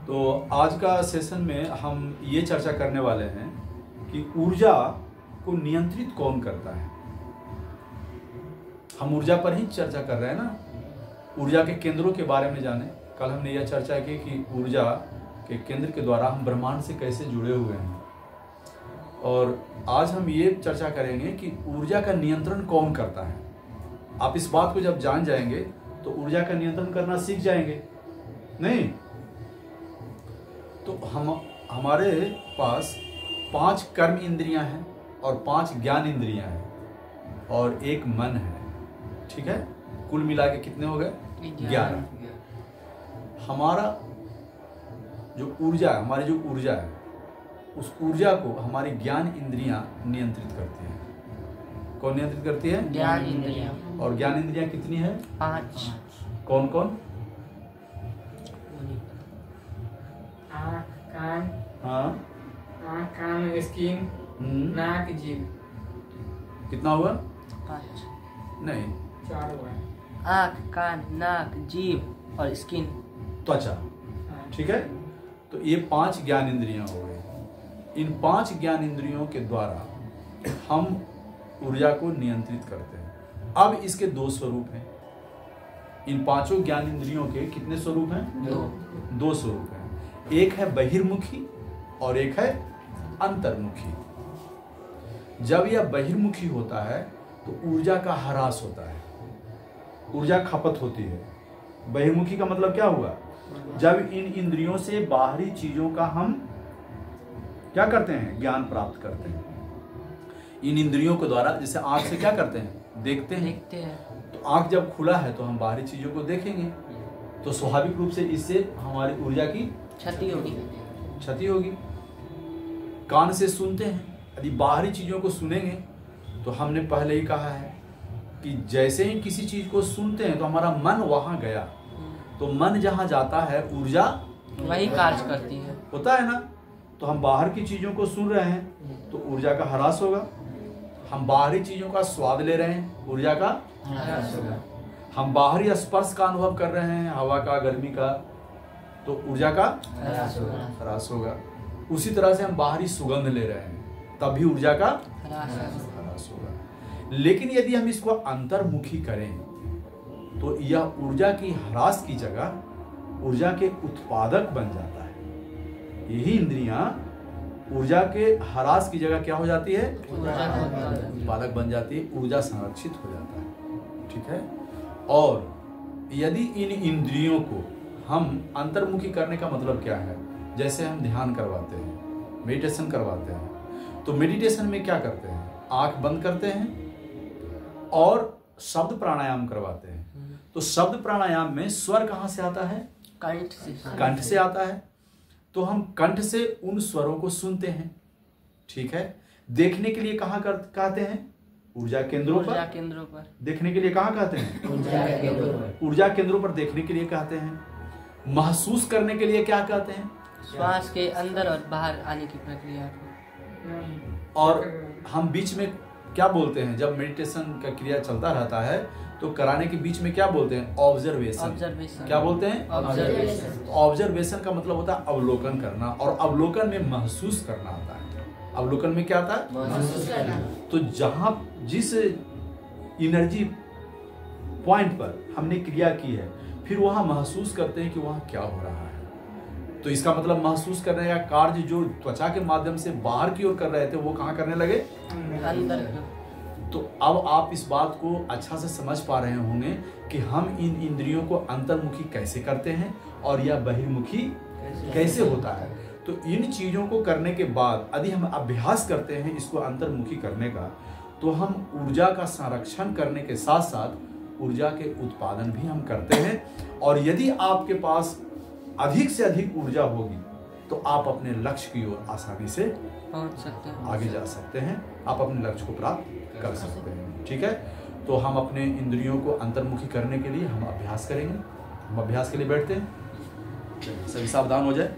तो आज का सेशन में हम ये चर्चा करने वाले हैं कि ऊर्जा को नियंत्रित कौन करता है। हम ऊर्जा पर ही चर्चा कर रहे हैं ना, ऊर्जा के केंद्रों के बारे में जाने। कल हमने यह चर्चा की कि ऊर्जा के केंद्र के द्वारा हम ब्रह्मांड से कैसे जुड़े हुए हैं, और आज हम ये चर्चा करेंगे कि ऊर्जा का नियंत्रण कौन करता है। आप इस बात को जब जान जाएंगे तो ऊर्जा का नियंत्रण करना सीख जाएंगे। नहीं तो हमारे पास 5 कर्म इंद्रियां हैं और 5 ज्ञान इंद्रियां हैं और एक मन है। ठीक है, कुल मिला के कितने हो गए? 11। हमारा जो ऊर्जा है, हमारी जो ऊर्जा है, उस ऊर्जा को हमारी ज्ञान इंद्रियां नियंत्रित करती हैं। कौन नियंत्रित करती है? ज्ञान इंद्रियां। और ज्ञान इंद्रियां कितनी है? 5। कौन कौन? आँख, कान, हाँ, आँख, कान, स्किन, नाक, जीभ। कितना हुआ? 5। नहीं, 4 हुआ है। आँख, कान, नाक, जीभ और स्किन, त्वचा। ठीक है, तो ये 5 ज्ञान इंद्रियां हो गई। इन 5 ज्ञान इंद्रियों के द्वारा हम ऊर्जा को नियंत्रित करते हैं। अब इसके 2 स्वरूप हैं। इन 5 ज्ञान इंद्रियों के कितने स्वरूप हैं? 2 स्वरूप हैं। एक है बहिर्मुखी और एक है अंतर्मुखी। जब यह बहिर्मुखी होता है तो ऊर्जा का ह्रास होता है, ऊर्जा खपत होती है। बहिर्मुखी का मतलब क्या हुआ? जब इन इंद्रियों से बाहरी चीजों का हम क्या करते हैं? ज्ञान प्राप्त करते हैं। इन इंद्रियों के द्वारा, जैसे आंख से क्या करते हैं? देखते हैं। तो आंख जब खुला है तो हम बाहरी चीजों को देखेंगे, तो स्वाभाविक रूप से इससे हमारी ऊर्जा की क्षति होगी। कान से सुनते हैं, यदि बाहरी चीजों को सुनेंगे तो हमने पहले ही कहा है कि जैसे ही किसी चीज को सुनते हैं तो हमारा मन वहां गया, तो मन जहां जाता है ऊर्जा वही कार्य करती है, होता है ना। तो हम बाहर की चीजों को सुन रहे हैं तो ऊर्जा का ह्रास होगा। हम बाहरी चीजों का स्वाद ले रहे हैं, ऊर्जा का ह्रास होगा। हम बाहरी स्पर्श का अनुभव कर रहे हैं, हवा का, गर्मी का, तो ऊर्जा का ह्रास होगा। उसी तरह से हम बाहरी सुगंध ले रहे हैं, तब भी ऊर्जा का ह्रास होगा। लेकिन यदि हम इसको अंतर्मुखी करें तो यह ऊर्जा की ह्रास की जगह ऊर्जा के उत्पादक बन जाता है। यही इंद्रियां ऊर्जा के ह्रास की जगह क्या हो जाती है? उत्पादक बन जाती है, ऊर्जा संरक्षित हो जाता है। ठीक है, और यदि इन इंद्रियों को हम अंतर्मुखी करने का मतलब क्या है? जैसे हम ध्यान करवाते हैं, मेडिटेशन करवाते हैं, तो मेडिटेशन में क्या करते हैं? आंख बंद करते हैं और शब्द प्राणायाम करवाते हैं। तो शब्द प्राणायाम में स्वर कहाँ से आता है? कंठ से आता है। तो हम कंठ से उन स्वरों को सुनते हैं। ठीक है, देखने के लिए कहाँ कहते हैं? ऊर्जा केंद्रों पर। देखने के लिए कहाँ कहते हैं? ऊर्जा केंद्रों पर देखने के लिए कहते हैं। महसूस करने के लिए क्या कहते हैं? श्वास के अंदर और बाहर आने की प्रक्रिया को। और हम बीच में क्या बोलते हैं? जब मेडिटेशन का क्रिया चलता रहता है तो कराने के बीच में क्या बोलते हैं? ऑब्जर्वेशन। क्या बोलते हैं? ऑब्जर्वेशन। ऑब्जर्वेशन का मतलब होता है अवलोकन करना, और अवलोकन में महसूस करना आता है। अवलोकन में क्या आता है? महसूस करना। तो जहां जिस एनर्जी पॉइंट पर हमने क्रिया की है, फिर वहां महसूस करते हैं कि वहां क्या हो रहा है। तो इसका मतलब महसूस करने का कार्य जो त्वचा के माध्यम से बाहर की ओर कर रहे थे, वो कहाँ करने लगे? अंदर। तो अब आप इस बात को अच्छा से समझ पा रहे होंगे कि हम इन इंद्रियों को अंतर्मुखी कैसे करते हैं और यह बहिर्मुखी कैसे होता है। तो इन चीजों को करने के बाद यदि हम अभ्यास करते हैं इसको अंतर्मुखी करने का, तो हम ऊर्जा का संरक्षण करने के साथ साथ ऊर्जा के उत्पादन भी हम करते हैं। और यदि आपके पास अधिक से अधिक ऊर्जा होगी तो आप अपने लक्ष्य की ओर आसानी से पहुंच सकते हैं, आगे जा सकते हैं, आप अपने लक्ष्य को प्राप्त कर सकते हैं। ठीक है, तो हम अपने इंद्रियों को अंतर्मुखी करने के लिए हम अभ्यास करेंगे। हम अभ्यास के लिए बैठते हैं, सभी सावधान हो जाए।